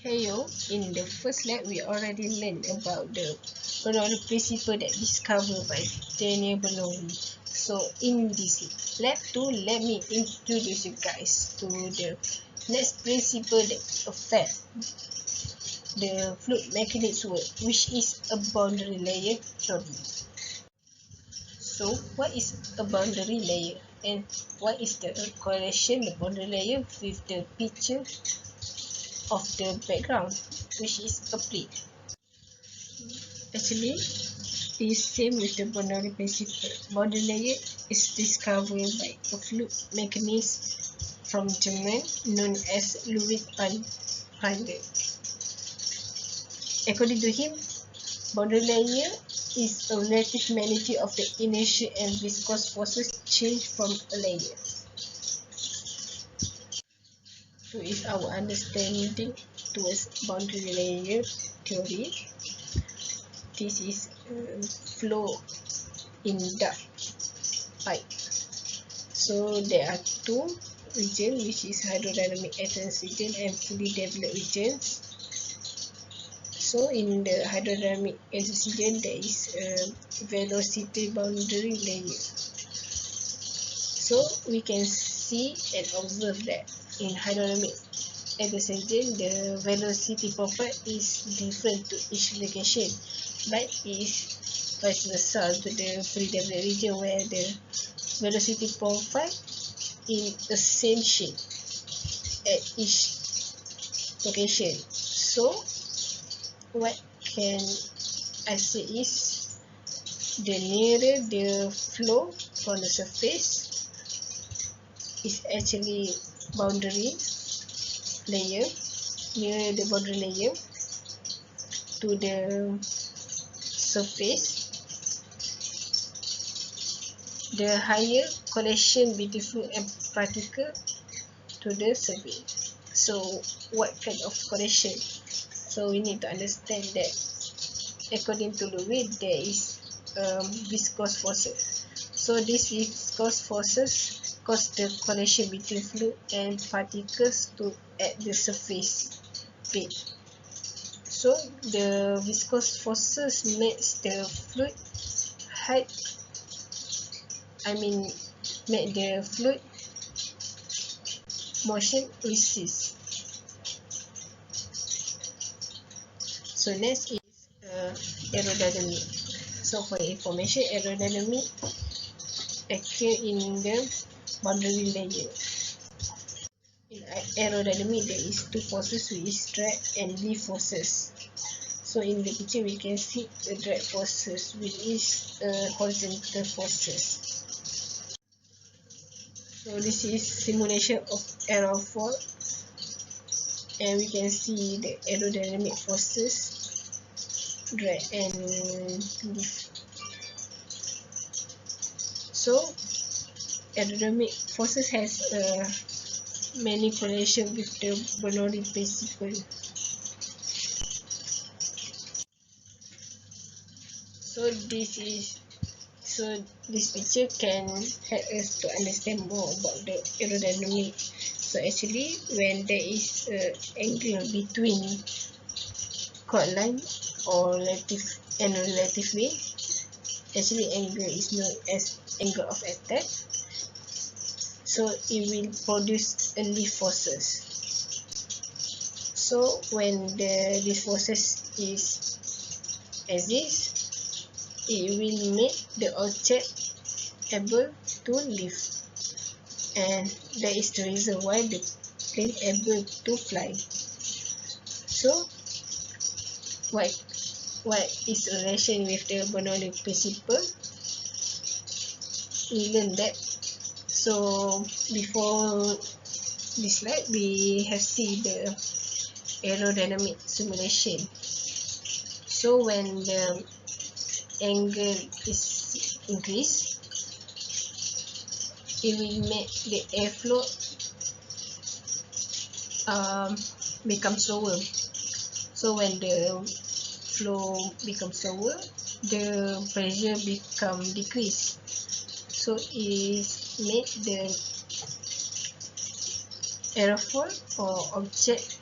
Heyo, in the first lab we already learned about the Bernoulli principle that discovered by Daniel Bernoulli. So in this lab 2, let me introduce you guys to the next principle that affects the fluid mechanics work, which is a boundary layer theory. So what is a boundary layer and what is the correlation the boundary layer with the picture of the background, which is a plate? Actually, it is same with the Bernoulli principle. Boundary layer is discovered by a fluid mechanism from German known as Ludwig Pander. According to him, boundary layer is a relative magnitude of the inertial and viscous forces change from a layer. So is our understanding towards boundary layer theory. This is flow in dark pipe. So there are two regions, which is hydrodynamic adherence region and fully developed regions. So in the hydrodynamic adherence region, there is a velocity boundary layer. So we can see and observe that in hydrodynamic adherence region, the velocity profile is different to each location, but is vice versa to the fully developed region where the velocity profile in the same shape at each location. So what can I say is the nearer the flow from the surface is actually boundary layer, nearer the boundary layer to the surface, the higher collision between fluid and particle to the surface. So what kind of collision? So we need to understand that according to the weight there is viscous forces. So these viscous forces cause the collision between fluid and particles to at the surface plate. So the viscous forces makes the fluid height, make the fluid motion resist. So next is aerodynamic. So for information, aerodynamic occur in the boundary layer. In aerodynamic, there is two forces, which is drag and lift forces. So in the picture, we can see the drag forces, which is horizontal forces. So this is simulation of aerofoil, and we can see the aerodynamic forces, drag and lift. So aerodynamic forces has manipulation with the Bernoulli principle. So this picture can help us to understand more about the aerodynamic. So actually, when there is an angle between chord line or relative and relative wing, actually angle is known as angle of attack. So it will produce a lift forces. So when the lift forces exists, it will make the object able to lift, and that is the reason why the plane able to fly. So what is the relation with the Bernoulli principle? We learned that. So before this slide, we have seen the aerodynamic simulation. So when the angle is increased, it will make the airflow become slower. So when the flow becomes slower, the pressure become decreased. So it make the airfoil or object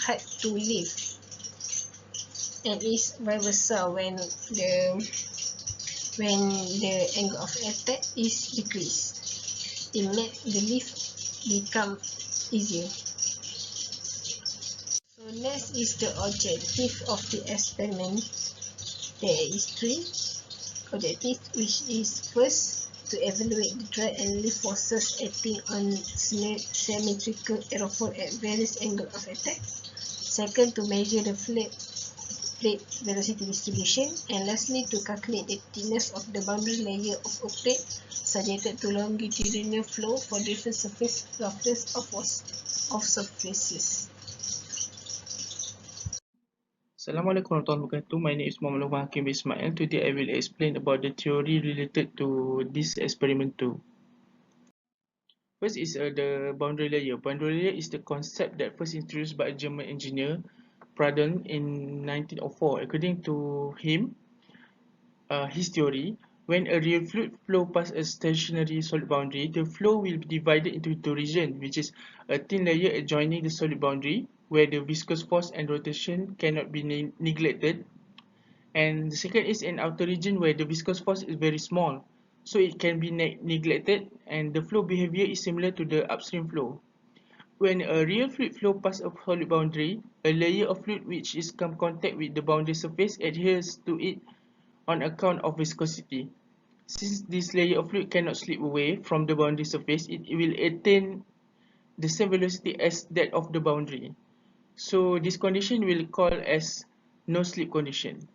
hard to live, and is vice versa when the angle of attack is decreased. It makes the lift become easier. So next is the objective of the experiment. There is three objectives, which is first to evaluate the drag and lift forces acting on symmetrical aerofoil at various angles of attack. Second, to measure the plate velocity distribution, and lastly to calculate the thickness of the boundary layer of a plate subjected to longitudinal flow for different surface roughness of surfaces. Assalamualaikum warahmatullahi wabarakatuh. My name is Muhammad Hakim Ismail. Today I will explain about the theory related to this experiment too. First is the boundary layer. Boundary layer is the concept that first introduced by a German engineer, Pradon, in 1904. According to him, his theory, when a real fluid flow past a stationary solid boundary, the flow will be divided into two regions, which is a thin layer adjoining the solid boundary, where the viscous force and rotation cannot be neglected, and the second is an outer region where the viscous force is very small, so it can be neglected, and the flow behavior is similar to the upstream flow. When a real fluid flow past a solid boundary, a layer of fluid which is come contact with the boundary surface adheres to it on account of viscosity. Since this layer of fluid cannot slip away from the boundary surface, it will attain the same velocity as that of the boundary. So this condition will call as no slip condition.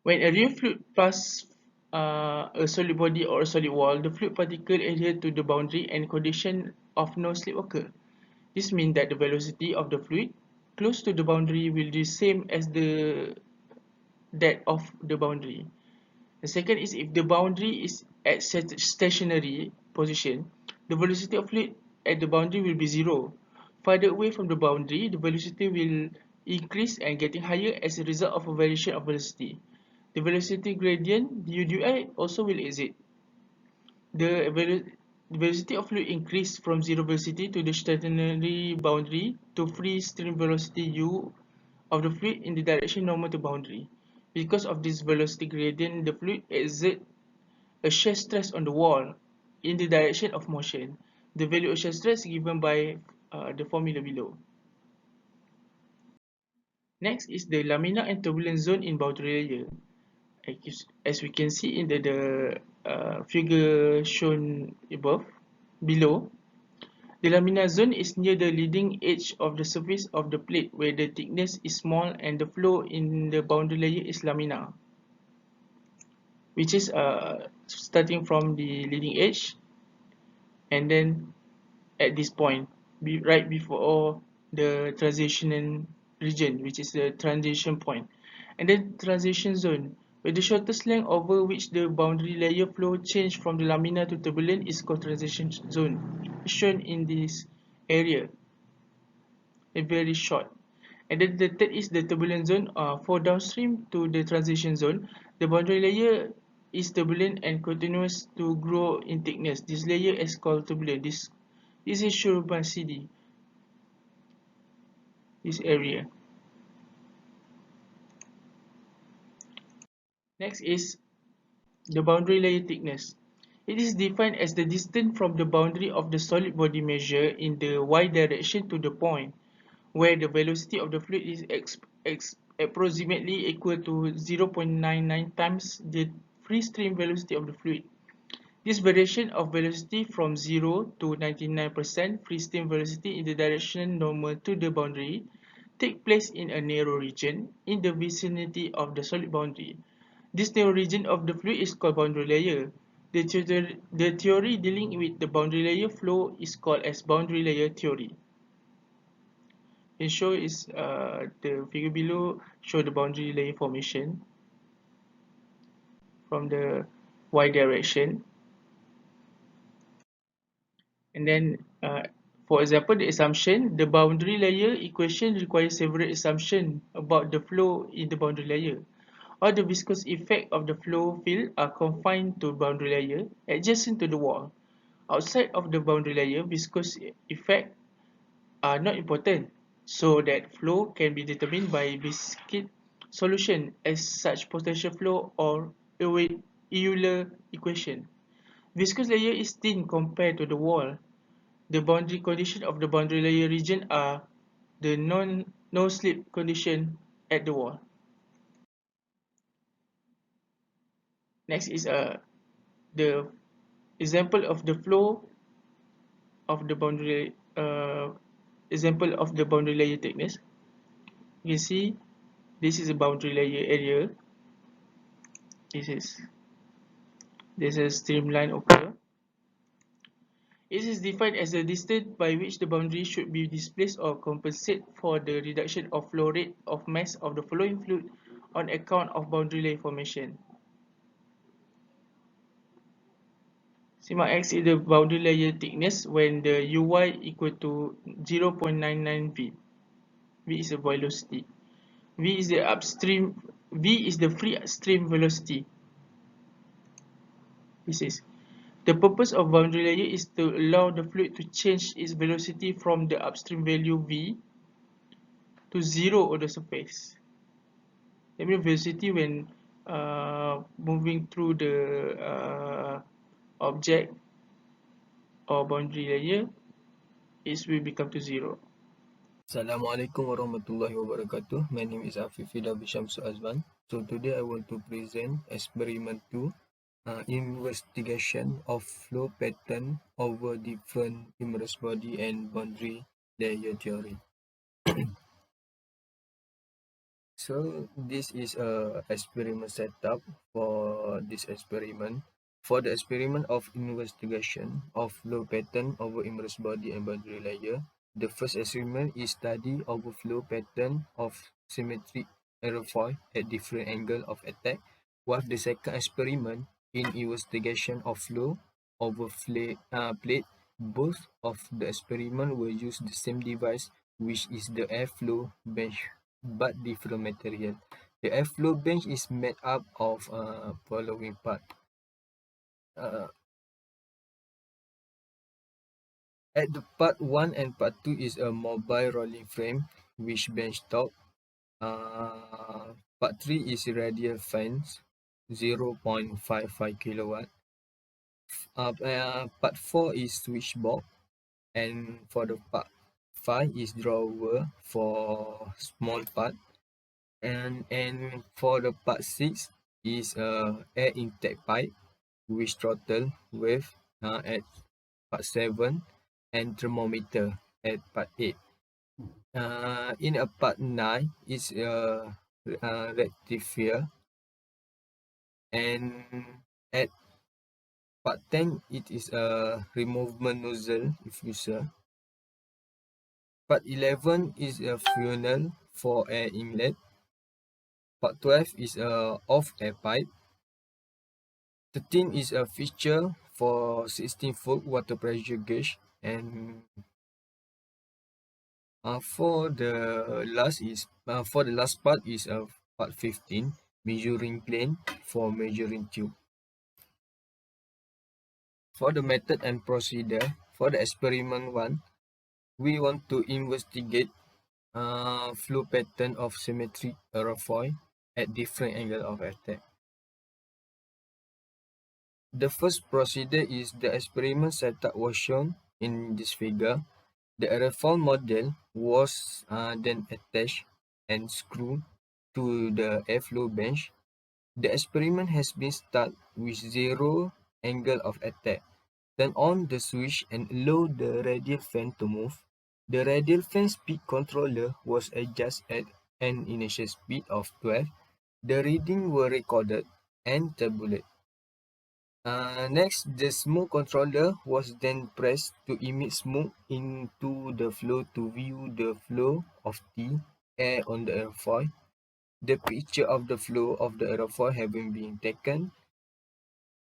When a real fluid passes a solid body or a solid wall, the fluid particle adhere to the boundary and condition of no slip occur. This means that the velocity of the fluid close to the boundary will be the same as that of the boundary. The second is if the boundary is at stationary position, the velocity of fluid at the boundary will be zero. Farther away from the boundary, the velocity will increase and getting higher as a result of a variation of velocity. The velocity gradient du dI also will exist. The velocity of fluid increase from zero velocity to the stationary boundary to free stream velocity u of the fluid in the direction normal to boundary. Because of this velocity gradient, the fluid exerts a shear stress on the wall in the direction of motion. The value of shear stress is given by the formula below. Next is the laminar and turbulent zone in boundary layer. As we can see in the figure shown above, below, the laminar zone is near the leading edge of the surface of the plate where the thickness is small and the flow in the boundary layer is laminar, which is starting from the leading edge and then at this point, right before the transition region, which is the transition point, and then transition zone, where the shortest length over which the boundary layer flow change from the laminar to turbulent is called transition zone, shown in this area, a very short. And then the third is the turbulent zone. For downstream to the transition zone, the boundary layer is turbulent and continues to grow in thickness. This layer is called turbulent. This is shown by CD, this area. Next is the boundary layer thickness. It is defined as the distance from the boundary of the solid body measured in the y direction to the point where the velocity of the fluid is approximately equal to 0.99 times the free stream velocity of the fluid. This variation of velocity from 0 to 99% free stream velocity in the direction normal to the boundary takes place in a narrow region in the vicinity of the solid boundary. This narrow region of the fluid is called boundary layer. The theory dealing with the boundary layer flow is called as boundary layer theory. It show is the figure below show the boundary layer formation from the y direction, and then for example, the assumption, the boundary layer equation requires several assumptions about the flow in the boundary layer. All the viscous effect of the flow field are confined to boundary layer adjacent to the wall. Outside of the boundary layer, viscous effect are not important. so that flow can be determined by viscid solution as such potential flow or Euler equation. Viscous layer is thin compared to the wall. The boundary condition of the boundary layer region are the no-slip condition at the wall. Next is the example of the flow of the boundary example of the boundary layer thickness. You can see this is a boundary layer area. This is a streamline occur. It is defined as the distance by which the boundary should be displaced or compensate for the reduction of flow rate of mass of the flowing fluid on account of boundary layer formation. Sigma x is the boundary layer thickness when the Uy equal to 0.99 V. V is the velocity. V is the free stream velocity. This is the purpose of boundary layer is to allow the fluid to change its velocity from the upstream value V to zero on the surface. That means velocity when moving through the object or boundary layer is will become to zero. Assalamualaikum warahmatullahi wabarakatuh. My name is Afifida Bishamsu Azman. So today I want to present experiment 2, investigation of flow pattern over different immersed body and boundary layer theory. So this is a experiment setup for this experiment. For the experiment of investigation of flow pattern over immersed body and boundary layer, the first experiment is study overflow pattern of symmetric aerofoil at different angle of attack, while the second experiment in investigation of flow over plate. Both of the experiment will use the same device, which is the airflow bench, but different material. The airflow bench is made up of following part. At the part 1 and part 2 is a mobile rolling frame which bench top. Part 3 is radial fans 0.55 kilowatt. Part 4 is switch box, and for the part 5 is drawer for small part, and for the part 6 is air intake pipe with throttle wave at part 7 and thermometer at part 8. In a part 9 is rectifier, and at part 10 it is a removement nozzle diffuser. Part 11 is a funnel for air inlet. Part 12 is a off air pipe. 13 is a fixture for 16-volt water pressure gauge, and for the last part is part 15, measuring plane for measuring tube. For the method and procedure, for the experiment 1, we want to investigate flow pattern of symmetric aerofoil at different angle of attack. The first procedure is the experiment setup was shown in this figure. The aerofoil model was then attached and screwed to the airflow bench. The experiment has been started with zero angle of attack. Turn on the switch and allow the radial fan to move. The radial fan speed controller was adjusted at an initial speed of 12. The readings were recorded and tabulated. Next, the smoke controller was then pressed to emit smoke into the flow to view the flow of the air on the airfoil. The picture of the flow of the airfoil having been taken.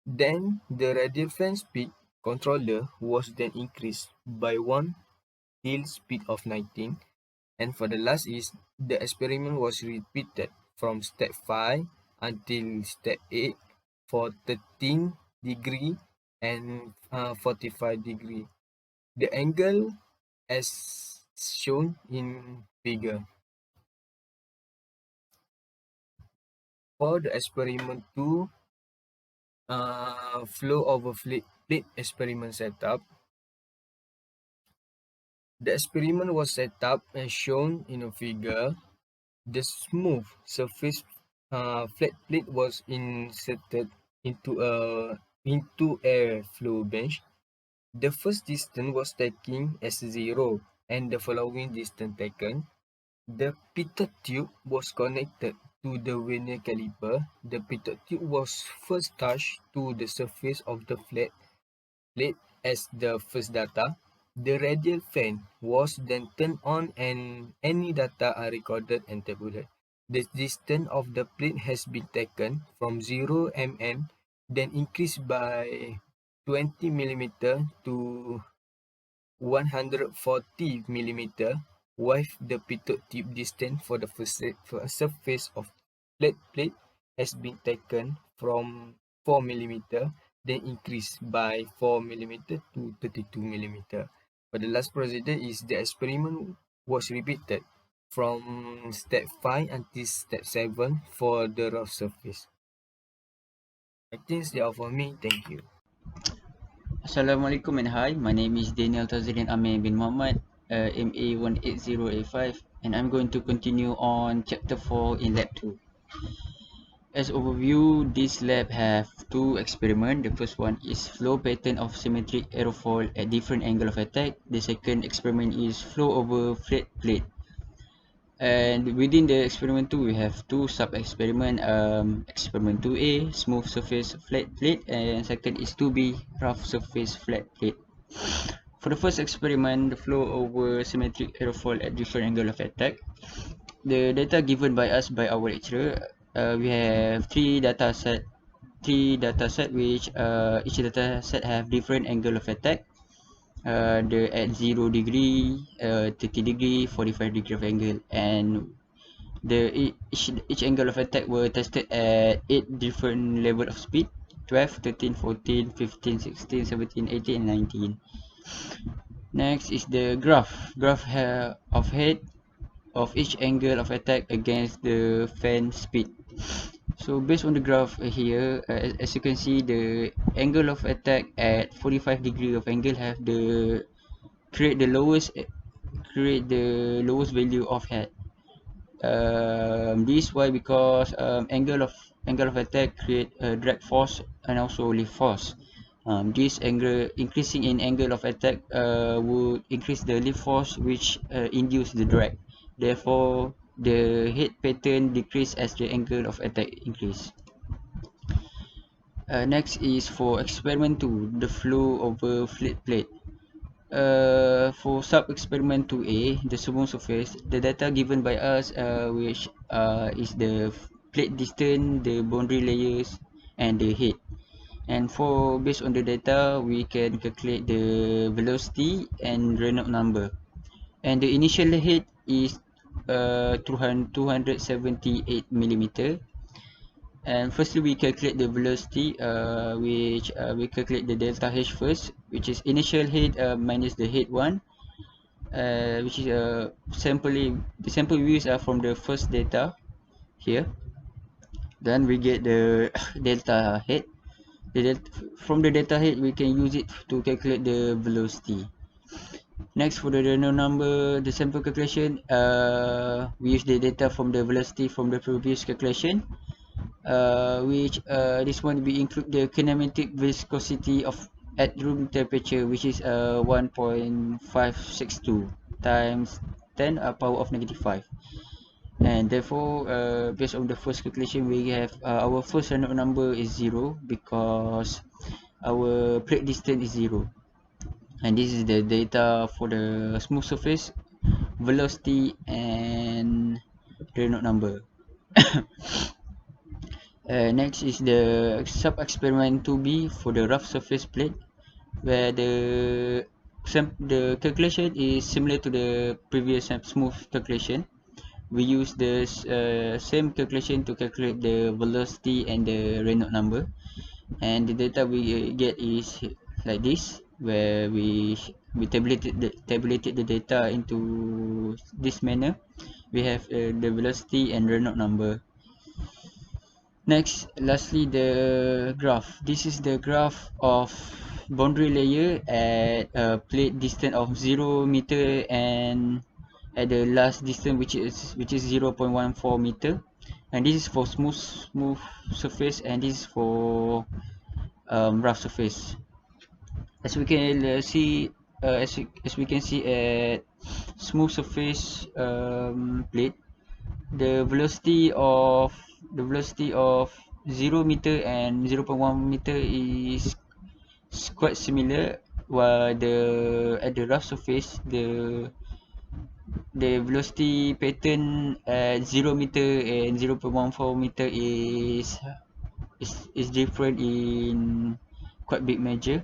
Then, the radial fan speed controller was then increased by 1 till speed of 19. And for the last is, the experiment was repeated from step 5 until step 8 for 13° and 45°. The angle as shown in figure. For the experiment 2, flow over plate experiment setup, the experiment was set up and shown in a figure. The smooth surface flat plate was inserted into a flow bench. The first distance was taken as 0 and the following distance taken. The pitot tube was connected to the vernier caliper. The pitot tube was first touched to the surface of the flat plate as the first data. The radial fan was then turned on and any data are recorded and tabulated. The distance of the plate has been taken from 0 mm, then increased by 20 mm to 140 mm, while the pitot tube distance for the first surface of flat plate has been taken from 4 mm, then increased by 4 mm to 32 mm. For the last procedure is the experiment was repeated from step 5 until step 7 for the rough surface. I think that's all for me. Thank you. Assalamualaikum and hi, my name is Daniel Tazrin Amir bin Muhammad, MA 18085, and I'm going to continue on chapter 4 in lab 2. As overview, this lab have two experiments. The first one is flow pattern of symmetric aerofoil at different angle of attack. The second experiment is flow over flat plate. And within the experiment 2, we have two sub-experiment. Experiment 2A, smooth surface flat plate, and second is 2B, rough surface flat plate. For the first experiment, the flow over symmetric aerofoil at different angle of attack. The data given by us by our lecturer, we have three data set which each data set have different angle of attack. The at 0 degree, 30 degree, 45 degree of angle, and each angle of attack were tested at 8 different level of speed: 12, 13, 14, 15, 16, 17, 18, and 19. Next is the graph of head of each angle of attack against the fan speed. So based on the graph here, as you can see, the angle of attack at 45 degree of angle have the create the lowest value of head. This why because angle of attack create a drag force and also lift force. This angle increasing in angle of attack would increase the lift force, which induce the drag. Therefore, the head pattern decrease as the angle of attack increase. Next is for experiment 2, the flow over flat plate. For sub-experiment 2A, the smooth surface, the data given by us, which is the plate distance, the boundary layers, and the head. And for based on the data, we can calculate the velocity and Reynolds number. And the initial head is 278 millimeter. And firstly, we calculate the velocity, which we calculate the delta H first, which is initial head minus the head 1, which is the sample views are from the first data here. Then we get the delta head. From the data head, we can use it to calculate the velocity. Next, for the Reynolds number, the sample calculation, we use the data from the velocity from the previous calculation. Which this one we include the kinematic viscosity of at room temperature, which is 1.562 times 10 power of -5, and therefore based on the first calculation, we have our first Reynolds number is 0 because our plate distance is 0, and this is the data for the smooth surface, velocity, and Reynolds number. Next is the sub-experiment 2B for the rough surface plate, where the calculation is similar to the previous smooth calculation. We use the same calculation to calculate the velocity and the Reynolds number, and the data we get is like this, where we we tabulated the data into this manner. We have the velocity and Reynolds number. Next, lastly, the graph. This is the graph of boundary layer at a plate distance of 0 meter and at the last distance which is 0.14 meter, and this is for smooth surface, and this is for rough surface. As we can see, as we can see at smooth surface plate, the velocity of 0 meter and 0.1 meter is quite similar, while at the rough surface the velocity pattern at 0 meter and 0.14 meter is different in quite big measure.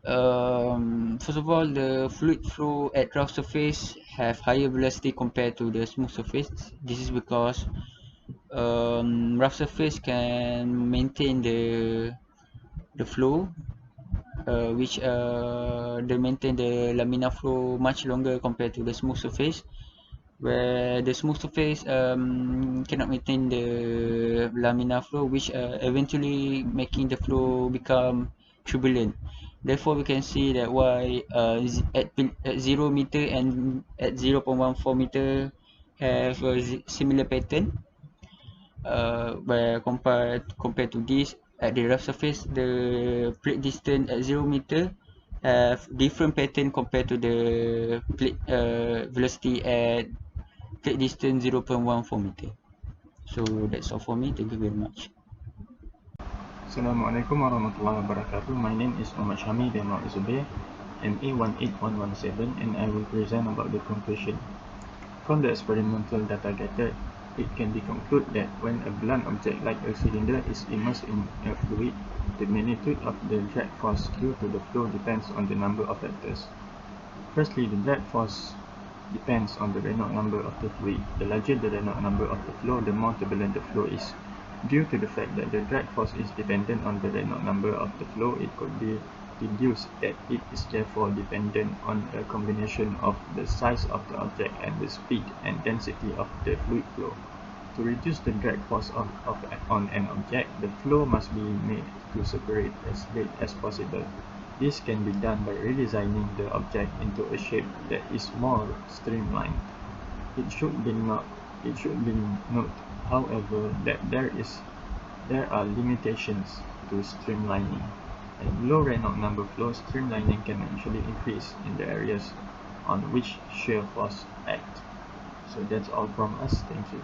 First of all, the fluid flow at rough surface have higher velocity compared to the smooth surface. This is because rough surface can maintain the flow, which they maintain the laminar flow much longer compared to the smooth surface, where the smooth surface cannot maintain the laminar flow, which eventually making the flow become turbulent. Therefore, we can see that why at 0 meter and at 0.14 meter have a similar pattern, where compared to this, at the rough surface, the plate distance at 0 meter have different pattern compared to the plate velocity at plate distance 0.14 meter. So that's all for me. Thank you very much. Assalamualaikum warahmatullahi wabarakatuh. My name is Muhammad Shami bin Muhammad Zubair, MA 18117, and I will present about the conclusion. From the experimental data gathered, it can be concluded that when a blunt object like a cylinder is immersed in a fluid, the magnitude of the drag force due to the flow depends on the number of factors. Firstly, the drag force depends on the Reynolds number of the fluid. The larger the Reynolds number of the flow, the more turbulent the flow is. Due to the fact that the drag force is dependent on the Reynolds number of the flow, it could be deduced that it is therefore dependent on a combination of the size of the object and the speed and density of the fluid flow. To reduce the drag force on an object, the flow must be made to separate as late as possible. This can be done by redesigning the object into a shape that is more streamlined. It should be noted, however, that there are limitations to streamlining. At low Reynolds number flows, streamlining can actually increase in the areas on which shear force acts. So that's all from us. Thank you.